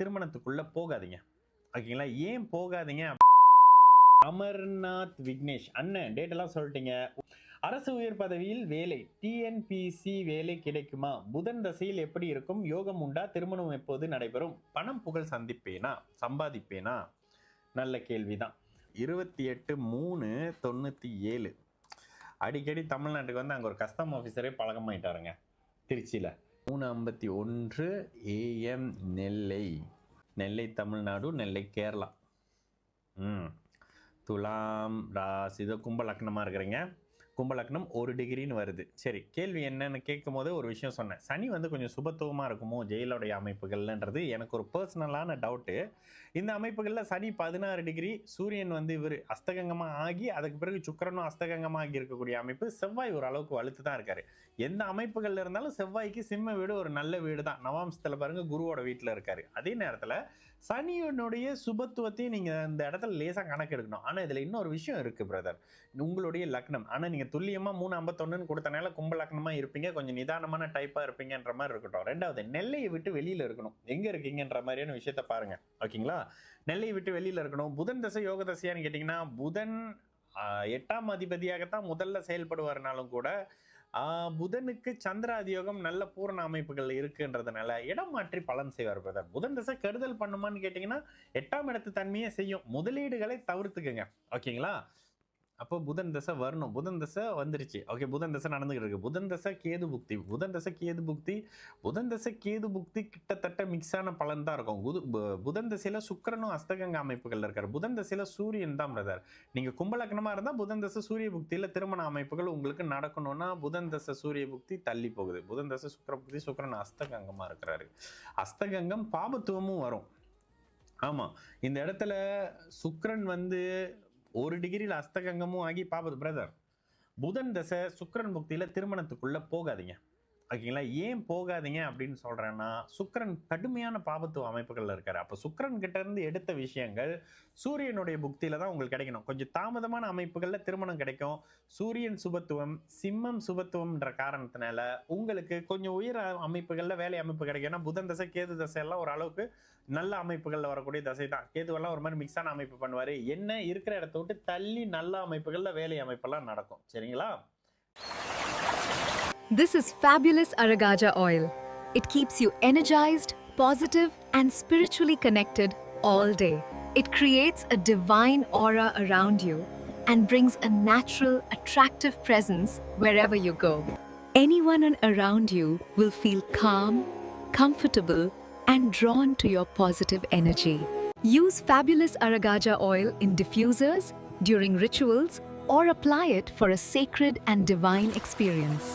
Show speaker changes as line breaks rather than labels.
திருமணத்துக்குள்ள போகாதீங்க. ஓகேங்களா? ஏன் போகாதீங்க? அமர்நாத் விக்னேஷ் அண்ணன் டேட் எல்லாம் சொல்லிட்டீங்க. அரசு உயர் பதவியில் வேலை, டிஎன்பிசி வேலை கிடைக்குமா? புதன் தசையில் எப்படி இருக்கும்? யோகம் உண்டா? திருமணம் எப்போது நடைபெறும்? பணம் புகழ் சம்பாதிப்பேனா? நல்ல கேள்விதான். 28/3/97 அடிக்கடி தமிழ்நாட்டுக்கு வந்து அங்கே ஒரு கஸ்டம் ஆஃபீஸரே பழக்கமாயிட்டாருங்க திருச்சியில். 3:51 AM நெல்லை தமிழ்நாடு, நெல்லை கேரளா. துலாம் ராசி, இது கும்ப லக்னமாக இருக்கிறீங்க. கும்ப லக்னம் 1 டிகிரின்னு வருது. சரி, கேள்வி என்னன்னு கேட்கும் போது ஒரு விஷயம் சொன்னேன். சனி வந்து கொஞ்சம் சுபத்துவமாக இருக்குமோ ஜெயிலுடைய அமைப்புகள்ன்றது எனக்கு ஒரு பர்சனலான டவுட்டு. இந்த அமைப்புகளில் சனி 16 டிகிரி, சூரியன் வந்து இவர் அஸ்தகங்கமாக ஆகி அதுக்கு பிறகு சுக்கிரனும் அஸ்தகங்கமாக இருக்கக்கூடிய அமைப்பு. செவ்வாய் ஒரு அளவுக்கு வலுத்து தான் இருக்காரு. எந்த அமைப்புகள் இருந்தாலும் செவ்வாய்க்கு சிம்ம வீடு ஒரு நல்ல வீடு தான். நவாம்சத்தில் பாருங்க குருவோட வீட்டில் இருக்காரு. அதே நேரத்தில் சனியனுடைய சுபத்துவத்தையும் நீங்கள் இந்த இடத்துல லேசாக கணக்கு எடுக்கணும். ஆனால் இதில் இன்னொரு விஷயம் இருக்குது பிரதர். உங்களுடைய லக்னம், ஆனால் நீங்கள் துல்லியமாக 3:51 கொடுத்தனால கும்ப லக்னமாக இருப்பீங்க, கொஞ்சம் நிதானமான டைப்பாக இருப்பீங்கன்ற மாதிரி இருக்கட்டும். ரெண்டாவது, நெல்லையை விட்டு வெளியில் இருக்கணும். எங்கே இருக்கீங்கன்ற மாதிரியான விஷயத்த பாருங்க. ஓகேங்களா? நெல்லையை விட்டு வெளியில் இருக்கணும். புதன் தசை யோக தசையான்னு கேட்டிங்கன்னா, புதன் 8ஆம் அதிபதியாகத்தான் முதல்ல செயல்படுவார்னாலும் கூட புதனுக்கு சந்திர அதியோகம் நல்ல பூரண அமைப்புகள் இருக்குன்றதுனால இடம் மாற்றி பலன் செய்வார் பிரதர். புதன் தசை கெடுதல் பண்ணுமான்னு கேட்டிங்கன்னா 8ஆம் இடத்து தன்மையே செய்யும். முதலீடுகளை தவிர்த்துக்குங்க. ஓகேங்களா? அப்போ புதன் தசை வரணும். புதன் தசை வந்துருச்சு. ஓகே, புதன் தசை நடந்துகிட்டு இருக்கு. புதன் தசை கேது புக்தி கிட்டத்தட்ட மிக்ஸான பலன் தான் இருக்கும். புதன் தசையில சுக்கிரனும் அஸ்தகங்க அமைப்புகள் இருக்காரு. புதன் தசையில சூரியன் தான் பிரதர். நீங்க கும்பலக்கணமா இருந்தா புதன் தசை சூரிய புக்தியில திருமண அமைப்புகள் உங்களுக்கு நடக்கணும்னா புதன் தசை சூரிய புக்தி தள்ளி போகுது. புதன் தசை சுக்கிர புக்தி, சுக்கிரன் அஸ்தகங்கமா இருக்கிறாரு. அஸ்தகங்கம் பாபத்துவமும் வரும். ஆமா, இந்த இடத்துல சுக்கிரன் வந்து 1 டிகிரியில் அஸ்தகங்கமும் ஆகி பாபது பிரதர். புதன் தசை சுக்கிரன் புக்தியில திருமணத்துக்குள்ள போகாதீங்க. ஓகேங்களா? ஏன் போகாதீங்க அப்படின்னு சொல்றேன்னா, சுக்கிரன் கடுமையான பாபத்துவ அமைப்புகள்ல இருக்காரு. அப்ப சுக்கிரன் கிட்ட இருந்து எடுத்த விஷயங்கள் சூரியனுடைய புக்தியில தான் உங்களுக்கு கிடைக்கணும். கொஞ்சம் தாமதமான அமைப்புகள்ல திருமணம் கிடைக்கும். சூரியன் சுபத்துவம், சிம்மம் சுபத்துவம்ன்ற காரணத்தினால உங்களுக்கு கொஞ்சம் உயர் அமைப்புகள்ல வேலை அமைப்பு கிடைக்கும். ஏன்னா புதன் தசை கேது தசை எல்லாம் ஒரு அளவுக்கு நல்ல அமைப்புகள்ல வரக்கூடிய தசை தான். கேதுவெல்லாம் ஒரு மாதிரி மிக்ஸான அமைப்பு பண்ணுவாரு. என்ன இருக்கிற இடத்த விட்டு தள்ளி நல்ல அமைப்புகள்ல வேலை அமைப்பெல்லாம் நடக்கும். சரிங்களா?
This is fabulous Aragaja oil. It keeps you energized, positive, and spiritually connected all day. It creates a divine aura around you and brings a natural, attractive presence wherever you go. Anyone around you will feel calm, comfortable, and drawn to your positive energy. Use fabulous Aragaja oil in diffusers, during rituals, or apply it for a sacred and divine experience.